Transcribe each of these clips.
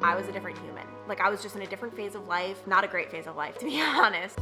I was a different human. Like, I was just in a different phase of life, not a great phase of life, to be honest.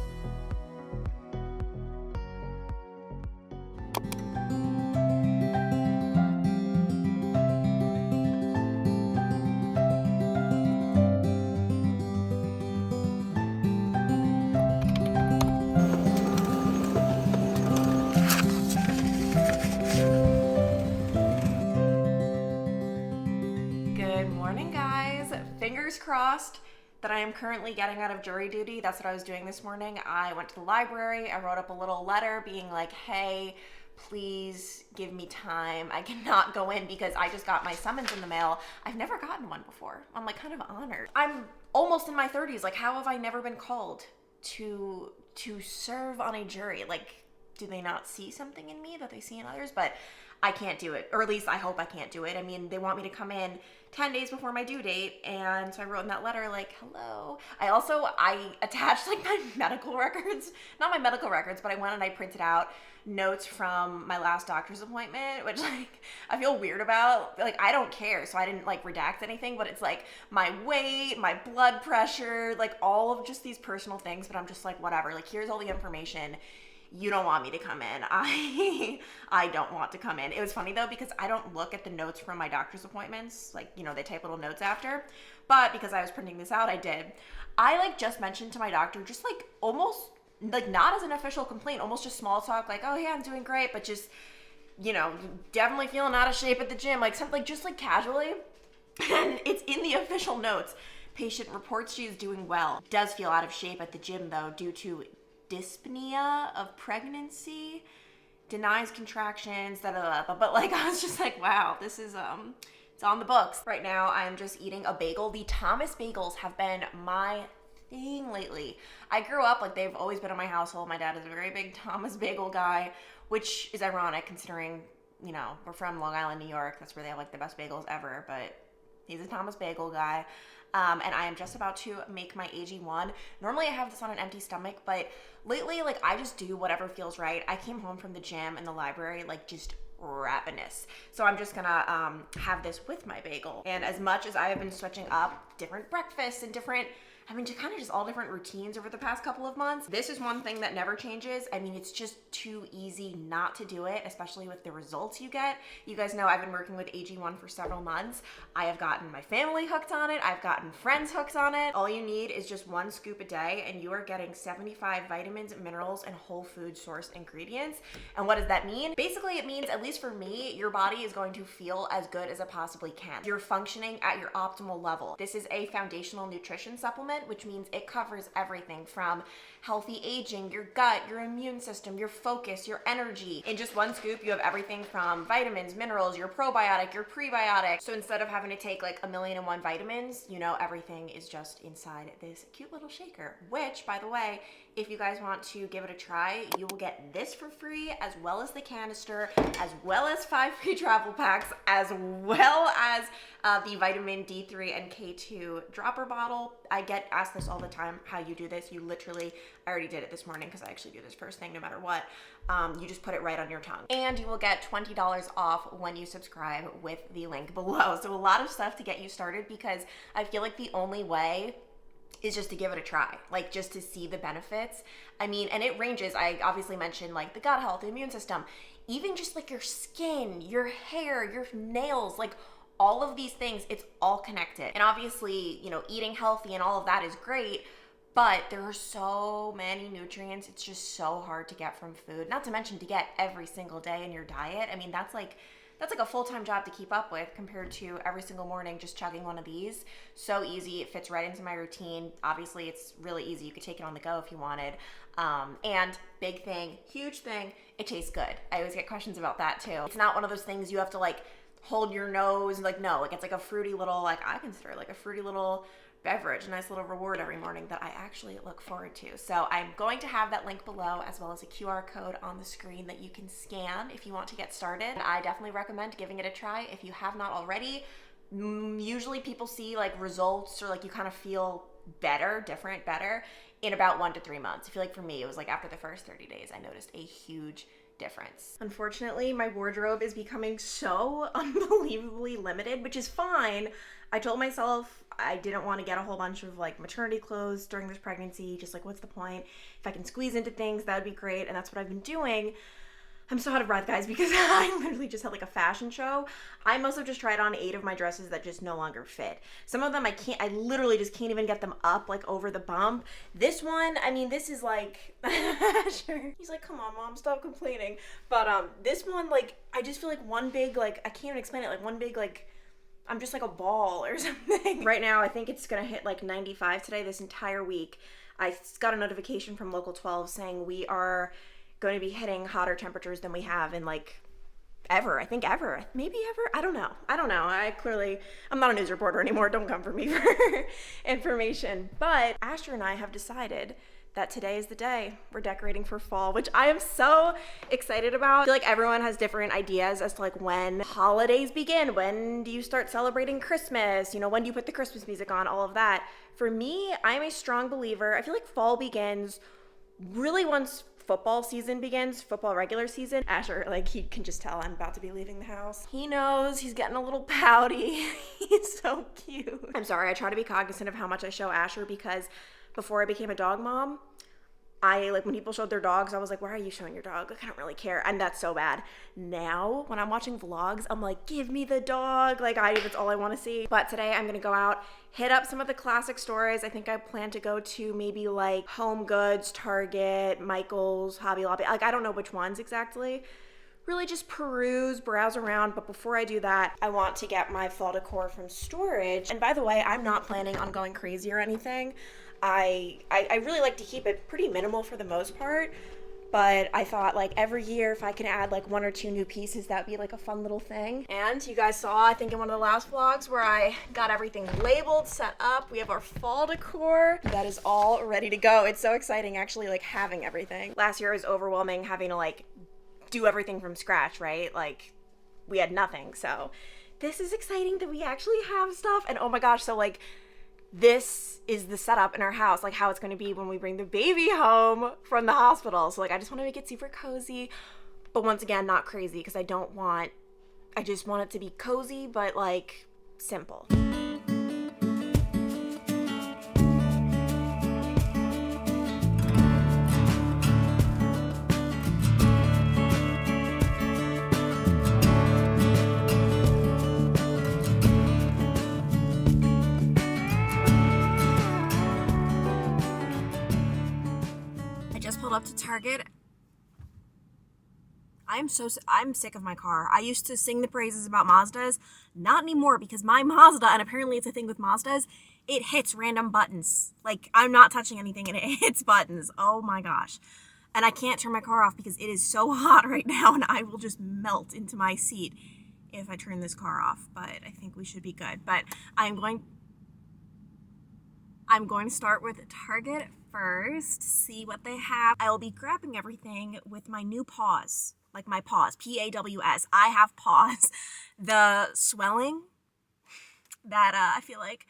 Good morning, guys. Fingers crossed that I am currently getting out of jury duty. That's what I was doing this morning. I went to the library. I wrote up a little letter being like, hey, please give me time. I cannot go in because I just got my summons in the mail. I've never gotten one before. I'm like kind of honored. I'm almost in my 30s. Like, how have I never been called to serve on a jury? Like, do they not see something in me that they see in others? But I can't do it, or at least I hope I can't do it. I mean, they want me to come in 10 days before my due date, and so I wrote in that letter like, hello. I attached like my medical records, not my medical records, but I went and I printed out notes from my last doctor's appointment, which like I feel weird about. Like, I don't care, so I didn't like redact anything, but it's like my weight, my blood pressure, like all of just these personal things, but I'm just like, whatever, like here's all the information. You don't want me to come in. I don't want to come in. It was funny though, because I don't look at the notes from my doctor's appointments. Like, you know, they type little notes after, but because I was printing this out, I did. I like just mentioned to my doctor, just like almost like not as an official complaint, almost just small talk, like, oh yeah, I'm doing great, but just, you know, definitely feeling out of shape at the gym, like something, like just like casually. And it's in the official notes. Patient reports she is doing well. Does feel out of shape at the gym though, due to dyspnea of pregnancy, denies contractions, but like I was just like, wow, this is it's on the books. Right now I'm just eating a bagel. The Thomas bagels have been my thing lately. I grew up, like, they've always been in my household. My dad is a very big Thomas bagel guy, which is ironic considering, you know, we're from Long Island, New York. That's where they have like the best bagels ever, but he's a Thomas bagel guy. And I am just about to make my AG1. Normally I have this on an empty stomach, but lately, like, I just do whatever feels right. I came home from the gym and the library, like, just ravenous. So I'm just gonna have this with my bagel. And as much as I have been switching up different breakfasts and just kind of just all different routines over the past couple of months, this is one thing that never changes. I mean, it's just too easy not to do it, especially with the results you get. You guys know I've been working with AG1 for several months. I have gotten my family hooked on it. I've gotten friends hooked on it. All you need is just one scoop a day and you are getting 75 vitamins, minerals, and whole food sourced ingredients. And what does that mean? Basically, it means, at least for me, your body is going to feel as good as it possibly can. You're functioning at your optimal level. This is a foundational nutrition supplement, which means it covers everything from healthy aging, your gut, your immune system, your focus, your energy. In just one scoop, you have everything from vitamins, minerals, your probiotic, your prebiotic. So instead of having to take like 1,000,001 vitamins, you know, everything is just inside this cute little shaker, which, by the way, if you guys want to give it a try, you will get this for free, as well as the canister, as well as 5 free travel packs, as well as the vitamin D3 and K2 dropper bottle. I get asked this all the time, how you do this. You literally, I already did it this morning because I actually do this first thing no matter what. You just put it right on your tongue. And you will get $20 off when you subscribe with the link below. So a lot of stuff to get you started, because I feel like the only way is just to give it a try, like just to see the benefits. I mean, and it ranges. I obviously mentioned like the gut health, the immune system, even just like your skin, your hair, your nails, like all of these things, it's all connected. And obviously, you know, eating healthy and all of that is great, but there are so many nutrients. It's just so hard to get from food, not to mention to get every single day in your diet. I mean, that's like a full-time job to keep up with, compared to every single morning just chugging one of these. So easy, it fits right into my routine. Obviously, it's really easy. You could take it on the go if you wanted. And big thing, huge thing, it tastes good. I always get questions about that too. It's not one of those things you have to like hold your nose, like, no, like it's like a fruity little, like I consider it like a fruity little beverage, a nice little reward every morning that I actually look forward to. So I'm going to have that link below, as well as a QR code on the screen that you can scan if you want to get started. And I definitely recommend giving it a try if you have not already. Usually people see like results, or like you kind of feel better, better in about 1 to 3 months. I feel like for me, it was like after the first 30 days, I noticed a huge difference. Unfortunately, my wardrobe is becoming so unbelievably limited, which is fine. I told myself I didn't want to get a whole bunch of like maternity clothes during this pregnancy. Just like, what's the point? If I can squeeze into things, that would be great. And that's what I've been doing. I'm so out of breath, guys, because I literally just had like a fashion show. I must have just tried on 8 of my dresses that just no longer fit. Some of them I literally just can't even get them up like over the bump. This one, I mean, this is like, sure. He's like, come on, mom, stop complaining. But this one, like, I just feel like one big, like, I can't even explain it, like one big, like, I'm just like a ball or something. Right now, I think it's gonna hit like 95 today, this entire week. I got a notification from Local 12 saying we are going to be hitting hotter temperatures than we have in like ever. I think ever. Maybe ever. I don't know. I'm not a news reporter anymore. Don't come for me for information. But Asher and I have decided that today is the day we're decorating for fall, which I am so excited about. I feel like everyone has different ideas as to like when holidays begin. When do you start celebrating Christmas? You know, when do you put the Christmas music on? All of that. For me, I'm a strong believer. I feel like fall begins really once football season begins, football regular season. Asher, like, he can just tell I'm about to be leaving the house. He knows, he's getting a little pouty. He's so cute. I'm sorry, I try to be cognizant of how much I show Asher because before I became a dog mom, like when people showed their dogs, I was like, why are you showing your dog? Like, I don't really care. And that's so bad. Now, when I'm watching vlogs, I'm like, give me the dog. Like, that's all I want to see. But today I'm going to go out, hit up some of the classic stores. I think I plan to go to maybe like Home Goods, Target, Michael's, Hobby Lobby. Like, I don't know which ones exactly. Really just peruse, browse around. But before I do that, I want to get my fall decor from storage. And by the way, I'm not planning on going crazy or anything. I really like to keep it pretty minimal for the most part, but I thought like every year if I can add like 1 or 2 new pieces, that'd be like a fun little thing. And you guys saw, I think in one of the last vlogs where I got everything labeled, set up. We have our fall decor. That is all ready to go. It's so exciting actually like having everything. Last year it was overwhelming having to like do everything from scratch, right? Like we had nothing. So this is exciting that we actually have stuff. And oh my gosh, so like this is the setup in our house, like how it's going to be when we bring the baby home from the hospital. So like I just want to make it super cozy, but once again not crazy because I just want it to be cozy but like simple. Up to Target. I'm sick of my car. I used to sing the praises about Mazdas, not anymore because my Mazda, and apparently it's a thing with Mazdas, it hits random buttons. Like I'm not touching anything and it hits buttons. Oh my gosh. And I can't turn my car off because it is so hot right now and I will just melt into my seat if I turn this car off, but I think we should be good. But I'm going to start with Target first, see what they have. I will be grabbing everything with my new paws, like my paws, P-A-W-S. I have paws. The swelling that I feel like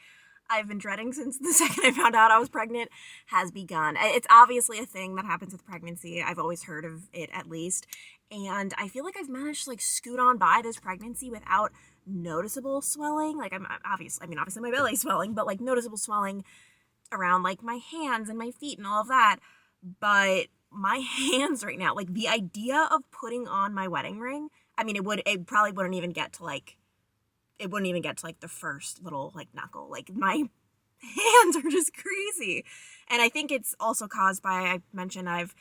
I've been dreading since the second I found out I was pregnant has begun. It's obviously a thing that happens with pregnancy. I've always heard of it at least. And I feel like I've managed to like scoot on by this pregnancy without noticeable swelling. Like obviously my belly's swelling, but like noticeable swelling around like my hands and my feet and all of that. But my hands right now, like the idea of putting on my wedding ring, I mean, it probably wouldn't even get to like the first little like knuckle. Like my hands are just crazy. And I think it's also caused by, I mentioned I've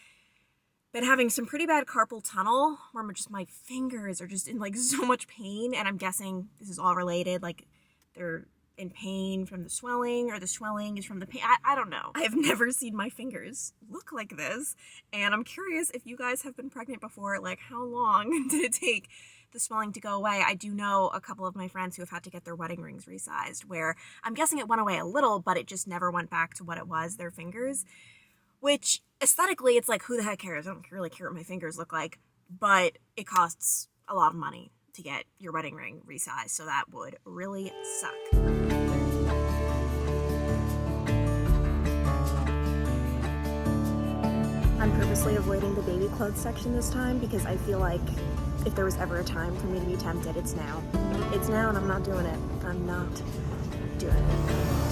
been having some pretty bad carpal tunnel where my fingers are just in like so much pain. And I'm guessing this is all related. Like they're in pain from the swelling or the swelling is from the pain. I don't know. I've never seen my fingers look like this. And I'm curious if you guys have been pregnant before, like how long did it take the swelling to go away? I do know a couple of my friends who have had to get their wedding rings resized where I'm guessing it went away a little, but it just never went back to what it was, their fingers, which aesthetically it's like, who the heck cares? I don't really care what my fingers look like, but it costs a lot of money to get your wedding ring resized. So that would really suck. I'm purposely avoiding the baby clothes section this time because I feel like if there was ever a time for me to be tempted, it's now. It's now and I'm not doing it. I'm not doing it.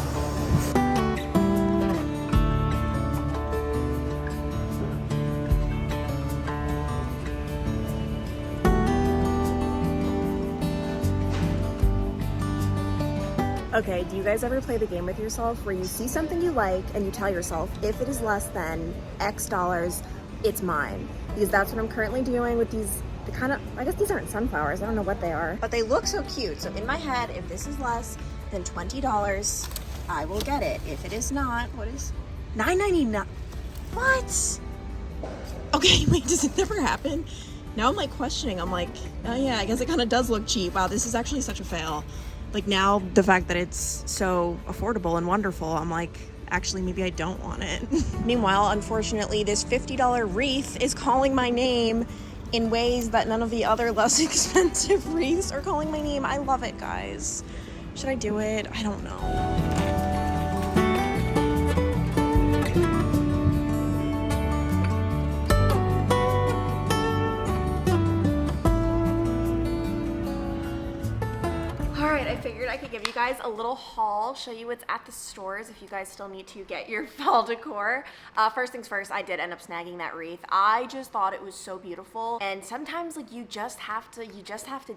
Okay, do you guys ever play the game with yourself where you see something you like and you tell yourself, if it is less than X dollars, it's mine? Because that's what I'm currently doing with these, the kind of, I guess these aren't sunflowers, I don't know what they are, but they look so cute. So in my head, if this is less than $20, I will get it. If it is not, what is $9.99? What? Okay, wait, does it never happen? Now I'm like questioning, I'm like, oh yeah, I guess it kind of does look cheap. Wow, this is actually such a fail. Like now, the fact that it's so affordable and wonderful, I'm like, actually, maybe I don't want it. Meanwhile, unfortunately, this $50 wreath is calling my name in ways that none of the other less expensive wreaths are calling my name. I love it, guys. Should I do it? I don't know. I figured I could give you guys a little haul, show you what's at the stores if you guys still need to get your fall decor. First things first, I did end up snagging that wreath. I just thought it was so beautiful, and sometimes like you just have to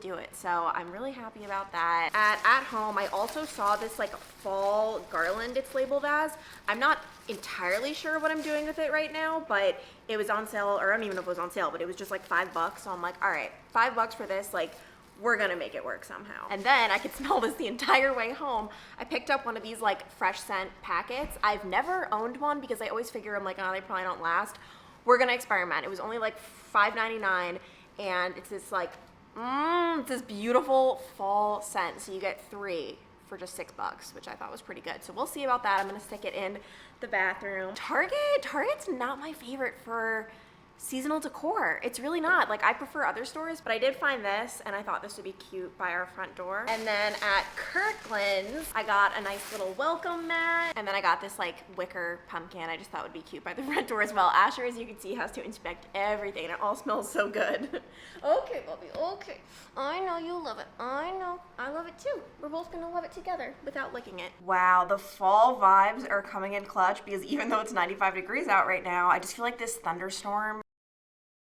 do it. So I'm really happy about that. At home, I also saw this like fall garland it's labeled as. I'm not entirely sure what I'm doing with it right now, but it was on sale, or I don't even know if it was on sale, but it was just like $5. So I'm like, all right, $5 for this, like, we're gonna make it work somehow. And then I could smell this the entire way home. I picked up one of these like fresh scent packets. I've never owned one because I always figure I'm like, oh, they probably don't last. We're gonna experiment. It was only like $5.99, and it's this like, it's this beautiful fall scent. So you get 3 for just $6, which I thought was pretty good. So we'll see about that. I'm gonna stick it in the bathroom. Target's not my favorite for seasonal decor. It's really not. Like, I prefer other stores, but I did find this, and I thought this would be cute by our front door. And then at Kirkland's, I got a nice little welcome mat, and then I got this like wicker pumpkin I just thought would be cute by the front door as well. Asher, as you can see, has to inspect everything, and it all smells so good. Okay, Bobby, okay. I know you love it. I know. I love it too. We're both gonna love it together without licking it. Wow, the fall vibes are coming in clutch, because even though it's 95 degrees out right now, I just feel like this thunderstorm.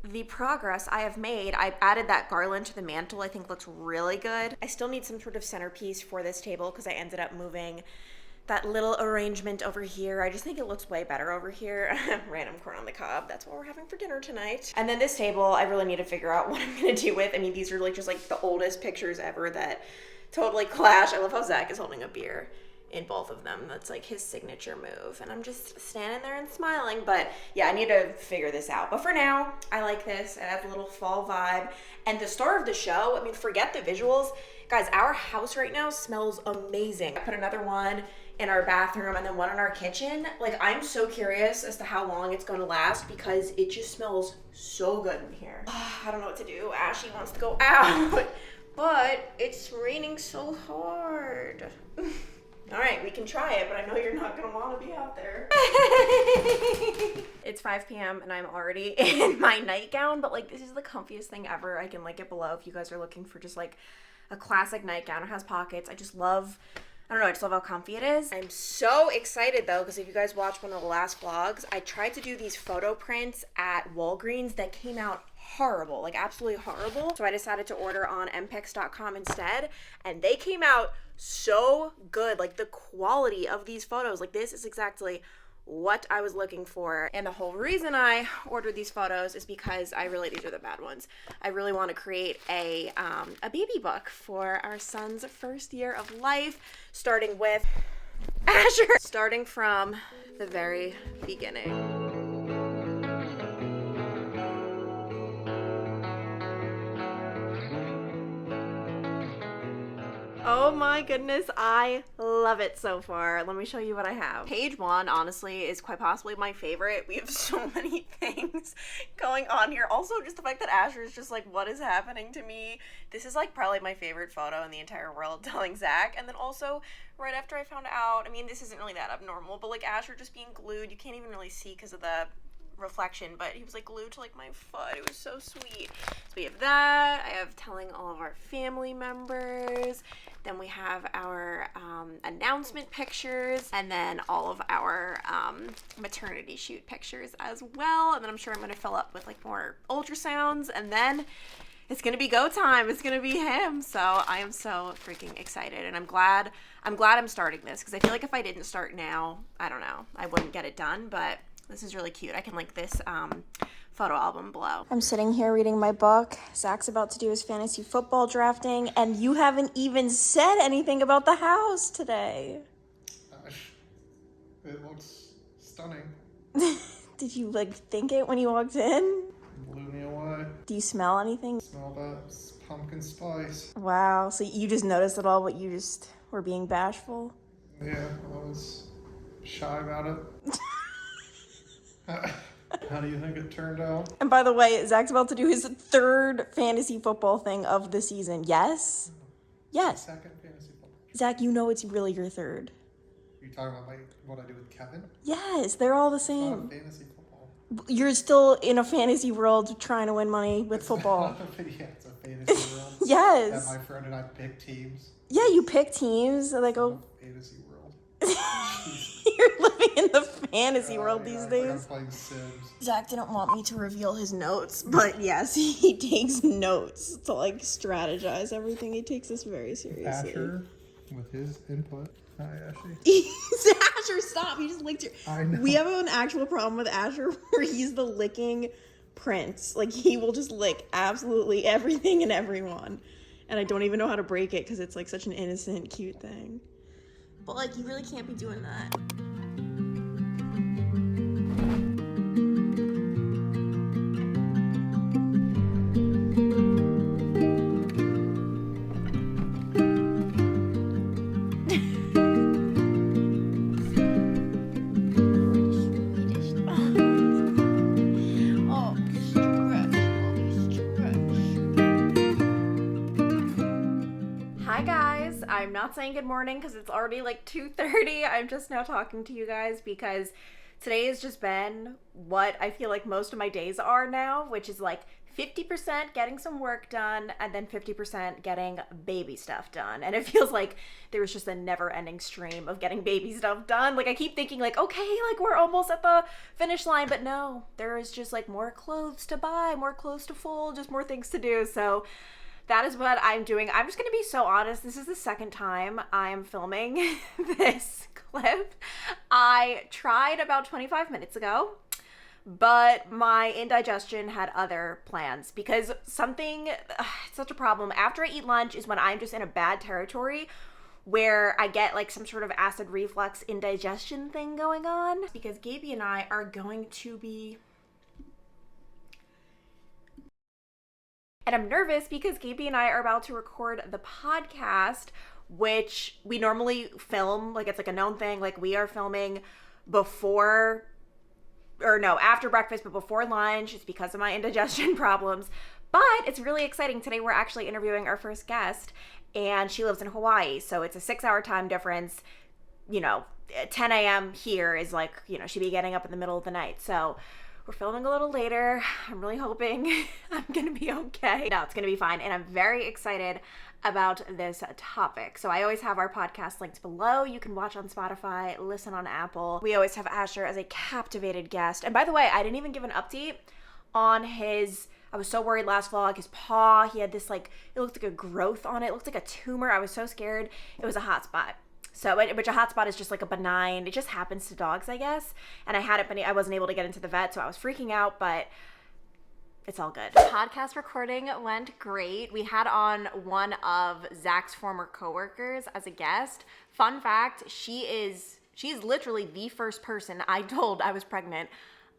The progress I have made, I added that garland to the mantle. I think looks really good. I still need some sort of centerpiece for this table because I ended up moving that little arrangement over here. I just think it looks way better over here. Random corn on the cob. That's what we're having for dinner tonight. And then this table, I really need to figure out what I'm gonna do with. I mean, these are like just like the oldest pictures ever that totally clash. I love how Zach is holding a beer in both of them. That's like his signature move, and I'm just standing there and smiling. But yeah, I need to figure this out. But for now, I like this. It adds a little fall vibe. And the star of the show, I mean, forget the visuals. Guys, our house right now smells amazing. I put another one in our bathroom and then one in our kitchen. Like, I'm so curious as to how long it's gonna last because it just smells so good in here. I don't know what to do. Ashley wants to go out, but it's raining so hard. All right, we can try it, but I know you're not gonna wanna be out there. It's 5 p.m. and I'm already in my nightgown, but like this is the comfiest thing ever. I can link it below if you guys are looking for just like a classic nightgown. It has pockets. I just love how comfy it is. I'm so excited though, because if you guys watched one of the last vlogs, I tried to do these photo prints at Walgreens that came out horrible, like absolutely horrible. So I decided to order on mpex.com instead, and they came out so good. Like the quality of these photos, like this is exactly what I was looking for. And the whole reason I ordered these photos is because these are the bad ones. I really want to create a baby book for our son's first year of life, starting with Asher, starting from the very beginning. Oh my goodness, I love it so far. Let me show you what I have. Page 1, honestly, is quite possibly my favorite. We have so many things going on here. Also, just the fact that Asher is just like, what is happening to me? This is like probably my favorite photo in the entire world, telling Zach. And then also, right after I found out, I mean, this isn't really that abnormal, but like Asher just being glued, you can't even really see because of the reflection, but he was like glued to like my foot. It was so sweet. So we have that. I have telling all of our family members. Then we have our announcement pictures, and then all of our maternity shoot pictures as well. And then I'm sure I'm going to fill up with like more ultrasounds, and then it's gonna be go time. It's gonna be him. So I am so freaking excited, and I'm glad I'm starting this, because I feel like if I didn't start now, I don't know, I wouldn't get it done. But this is really cute. I can link this photo album below. I'm sitting here reading my book. Zach's about to do his fantasy football drafting, and you haven't even said anything about the house today. It looks stunning. Did you like think it when you walked in? Blew me away. Do you smell anything? Smell that pumpkin spice. Wow, so you just noticed it all, but you just were being bashful? Yeah, I was shy about it. How do you think it turned out? And by the way, Zach's about to do his third fantasy football thing of the season. Yes? Yes. Second fantasy football. Zach, you know it's really your third. Are you talking about what I do with Kevin? Yes, they're all the It's same. not fantasy football. You're still in a fantasy world trying to win money with football. Yeah, it's a fantasy world. Yes. That my friend and I pick teams. Yeah, you pick teams. Like, oh, Fantasy world. you're living in the fantasy world these It's days. like I'm playing Sims. Zach didn't want me to reveal his notes, but yes, he takes notes to like strategize everything. He takes this very seriously. Asher, with his input. Hi, Ashley. Asher, stop. You just licked your... I know. We have an actual problem with Asher where he's the licking prince. Like, he will just lick absolutely everything and everyone. And I don't even know how to break it because it's like such an innocent, cute thing. But like, you really can't be doing that. I'm not saying good morning because it's already like 2:30. I'm just now talking to you guys because today has just been what I feel like most of my days are now, which is like 50% getting some work done and then 50% getting baby stuff done. And it feels like there was just a never-ending stream of getting baby stuff done. Like, I keep thinking like, okay, like we're almost at the finish line, but no, there is just like more clothes to buy, more clothes to fold, just more things to do. So that is what I'm doing. I'm just going to be so honest. This is the second time I'm filming this clip. I tried about 25 minutes ago, but my indigestion had other plans because it's such a problem. After I eat lunch is when I'm just in a bad territory where I get like some sort of acid reflux indigestion thing going on, because Gaby and I are going to be... And I'm nervous because Gaby and I are about to record the podcast, which we normally film, like it's like a known thing. Like we are filming after breakfast, but before lunch. It's because of my indigestion problems. But it's really exciting. Today we're actually interviewing our first guest, and she lives in Hawaii. So it's a 6-hour time difference. You know, 10 a.m. here is like, you know, she'd be getting up in the middle of the night. So we're filming a little later. I'm really hoping I'm gonna be okay. No, it's gonna be fine, and I'm very excited about this topic. So I always have our podcast linked below. You can watch on Spotify, listen on Apple. We always have Asher as a captivated guest. And by the way, I didn't even give an update on his... I was so worried last vlog. His paw, he had this like, it looked like a growth on it. It looked like a tumor. I was so scared. It was a hot spot. So, which a hot spot is just like a benign, it just happens to dogs, I guess. And I wasn't able to get into the vet, so I was freaking out, but it's all good. Podcast recording went great. We had on one of Zach's former coworkers as a guest. Fun fact, she's literally the first person I told I was pregnant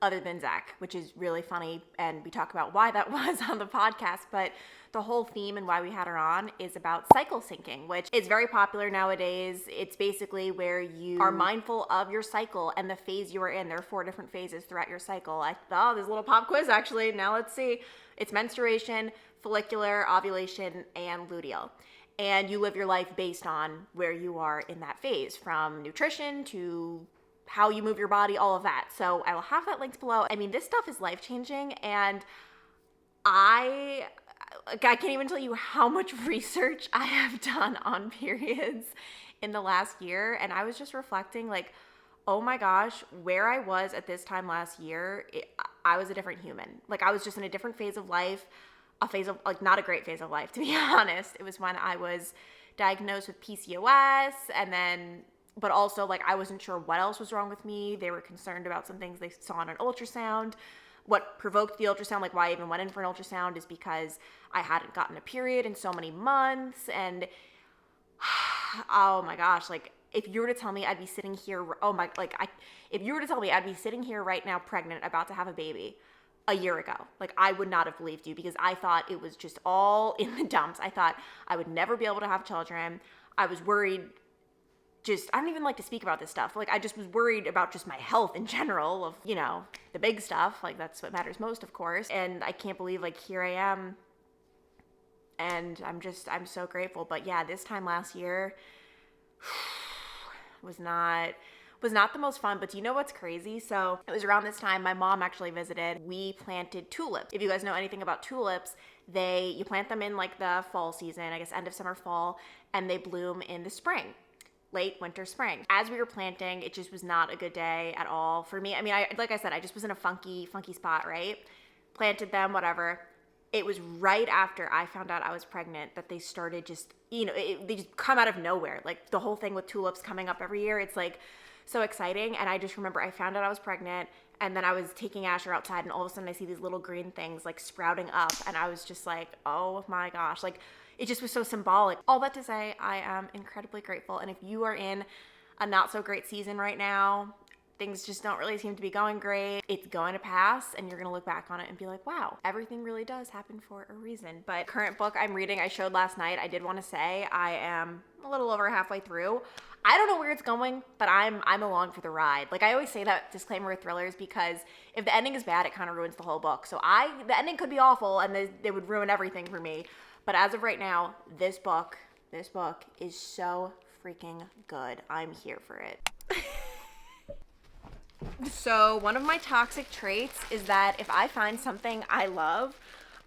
other than Zach, which is really funny. And we talk about why that was on the podcast, but the whole theme and why we had her on is about cycle syncing, which is very popular nowadays. It's basically where you are mindful of your cycle and the phase you are in. There are 4 different phases throughout your cycle. There's a little pop quiz actually. Now let's see. It's menstruation, follicular, ovulation, and luteal. And you live your life based on where you are in that phase, from nutrition to how you move your body, all of that. So I will have that linked below. I mean, this stuff is life-changing, and I can't even tell you how much research I have done on periods in the last year. And I was just reflecting like, oh my gosh, where I was at this time last year, I was a different human. Like I was just in a different phase of life. a phase of, like, not a great phase of life, to be honest. It was when I was diagnosed with PCOS, and then, but also, like, I wasn't sure what else was wrong with me. They were concerned about some things they saw on an ultrasound. What provoked the ultrasound, like why I even went in for an ultrasound, is because I hadn't gotten a period in so many months, and oh my gosh, like, if you were to tell me I'd be sitting here, if you were to tell me I'd be sitting here right now pregnant, about to have a baby a year ago, like, I would not have believed you, because I thought it was just all in the dumps. I thought I would never be able to have children. I was worried. I don't even like to speak about this stuff. Like, I just was worried about just my health in general, of, you know, the big stuff. Like, that's what matters most, of course. And I can't believe, like, here I am. And I'm so grateful. But yeah, this time last year was not the most fun. But do you know what's crazy? So it was around this time my mom actually visited. We planted tulips. If you guys know anything about tulips, you plant them in, like, the fall season, I guess end of summer, fall, and they bloom in the spring. Late winter, spring. As we were planting, it just was not a good day at all for me. I mean, like I said, I just was in a funky spot, right? Planted them, whatever. It was right after I found out I was pregnant that they started just, you know, they just come out of nowhere. Like, the whole thing with tulips coming up every year, it's like so exciting. And I just remember I found out I was pregnant, and then I was taking Asher outside, and all of a sudden I see these little green things, like, sprouting up, and I was just like, oh my gosh, like, it just was so symbolic. All that to say, I am incredibly grateful. And if you are in a not so great season right now, things just don't really seem to be going great, it's going to pass, and you're going to look back on it and be like, wow, everything really does happen for a reason. But current book I'm reading, I showed last night, I did want to say I am a little over halfway through. I don't know where it's going, but I'm along for the ride. Like, I always say that disclaimer with thrillers, because if the ending is bad, it kind of ruins the whole book. So the ending could be awful, and they would ruin everything for me. But as of right now, this book is so freaking good. I'm here for it. So one of my toxic traits is that if I find something I love,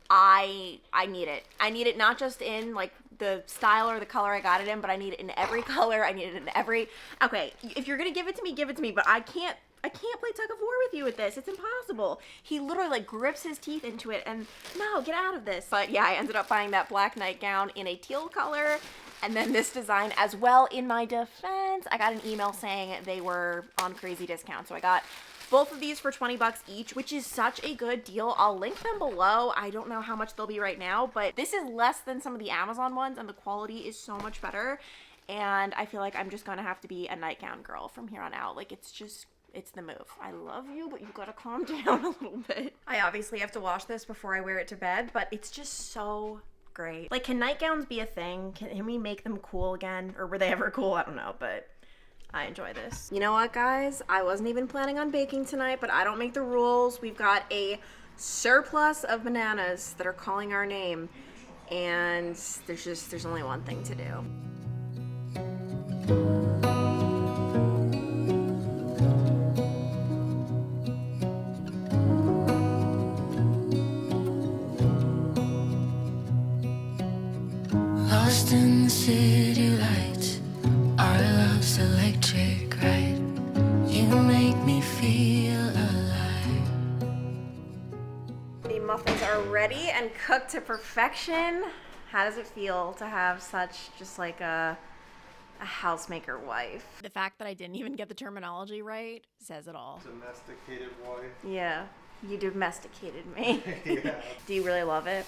I need it. I need it not just in, like, the style or the color I got it in, but I need it in every color. I need it in every... Okay, if you're gonna give it to me, but I can't play tug of war with you with this. It's impossible. He literally, like, grips his teeth into it, and no, get out of this. But yeah, I ended up buying that black nightgown in a teal color, and then this design as well. In my defense, I got an email saying they were on crazy discount, so I got both of these for 20 bucks each, which is such a good deal. I'll link them below. I don't know how much they'll be right now, but this is less than some of the Amazon ones, and the quality is so much better. And I feel like I'm just gonna have to be a nightgown girl from here on out. Like, it's the move. I love you, but you've got to calm down a little bit. I obviously have to wash this before I wear it to bed, but it's just so great. Like, can nightgowns be a thing? Can we make them cool again? Or were they ever cool? I don't know, but I enjoy this. You know what, guys? I wasn't even planning on baking tonight, but I don't make the rules. We've got a surplus of bananas that are calling our name, and there's only one thing to do. Lost in the city lights, our love's electric, right? You make me feel alive. The muffins are ready and cooked to perfection. How does it feel to have such just like a housemaker wife? The fact that I didn't even get the terminology right says it all. Domesticated wife. Yeah, you domesticated me. Yeah. Do you really love it?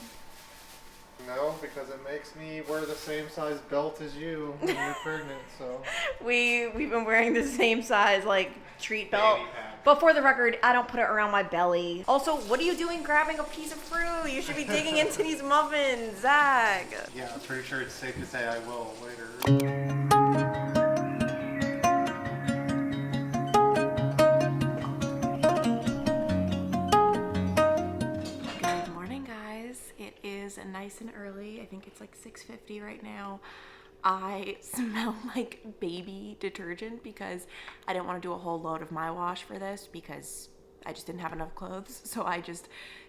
No, because it makes me wear the same size belt as you when you're pregnant, so. We've been wearing the same size, like, treat belt. Baby pack. But for the record, I don't put it around my belly. Also, what are you doing grabbing a piece of fruit? You should be digging into these muffins, Zach. Yeah, I'm pretty sure it's safe to say I will later. Good morning, guys. It is nice and early. I think it's like 6:50 right now. I smell like baby detergent because I didn't want to do a whole load of my wash for this because I just didn't have enough clothes. So I just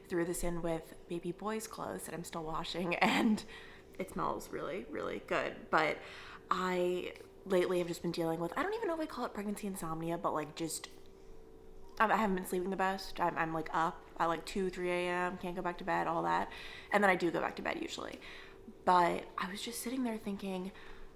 threw this in with baby boy's clothes that I'm still washing, and it smells really, really good. But I lately have just been dealing with, I don't even know if I call it pregnancy insomnia, but like just I haven't been sleeping the best. I'm like up at like 2, 3 a.m. Can't go back to bed, all that. And then I do go back to bed usually. But I was just sitting there thinking,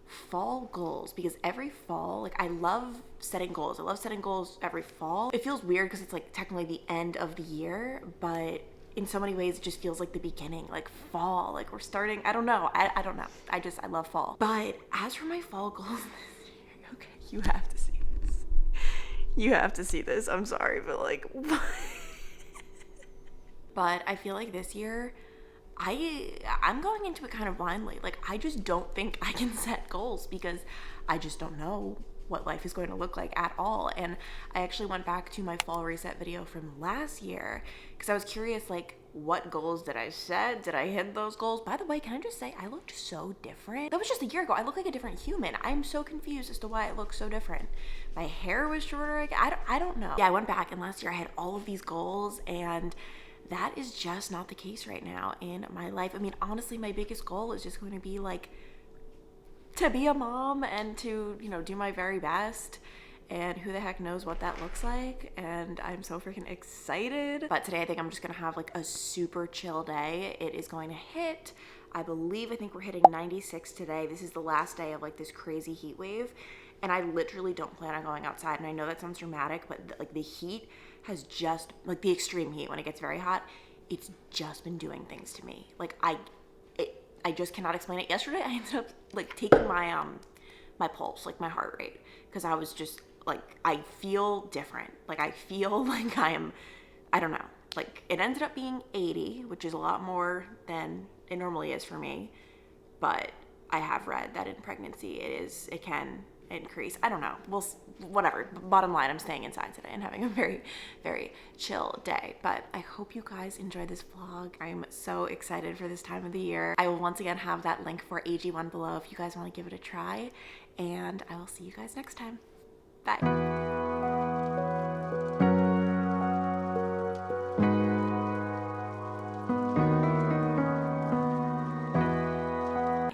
fall goals, because every fall, like I love setting goals. I love setting goals every fall. It feels weird because it's like technically the end of the year, but in so many ways it just feels like the beginning, like fall, like we're starting. I don't know. I don't know. I love fall. But as for my fall goals this year, okay, you have to see this. You have to see this. I'm sorry, but like, but I feel like this year I'm going into it kind of blindly. Like I just don't think I can set goals because I just don't know what life is going to look like at all. And I actually went back to my fall reset video from last year because I was curious, like, what goals did I set? Did I hit those goals? By the way, can I just say I looked so different? That was just a year ago. I look like a different human. I'm so confused as to why it looks so different. My hair was shorter. I don't know. Yeah, I went back and last year I had all of these goals, and that is just not the case right now in my life. I mean, honestly, my biggest goal is just going to be like to be a mom and to, you know, do my very best. And who the heck knows what that looks like. And I'm so freaking excited. But today I think I'm just gonna have like a super chill day. It is going to hit, I think we're hitting 96 today. This is the last day of like this crazy heat wave. And I literally don't plan on going outside. And I know that sounds dramatic, but like the heat has just, like the extreme heat when it gets very hot, it's just been doing things to me. Like I just cannot explain it. Yesterday I ended up like taking my my pulse, like my heart rate, because I was just like, I feel different. Like I feel like I don't know. Like it ended up being 80, which is a lot more than it normally is for me. But I have read that in pregnancy it can increase. I don't know. Well, whatever. Bottom line, I'm staying inside today and having a very, very chill day. But I hope you guys enjoyed this vlog. I'm so excited for this time of the year. I will once again have that link for AG1 below if you guys want to give it a try. And I will see you guys next time. Bye.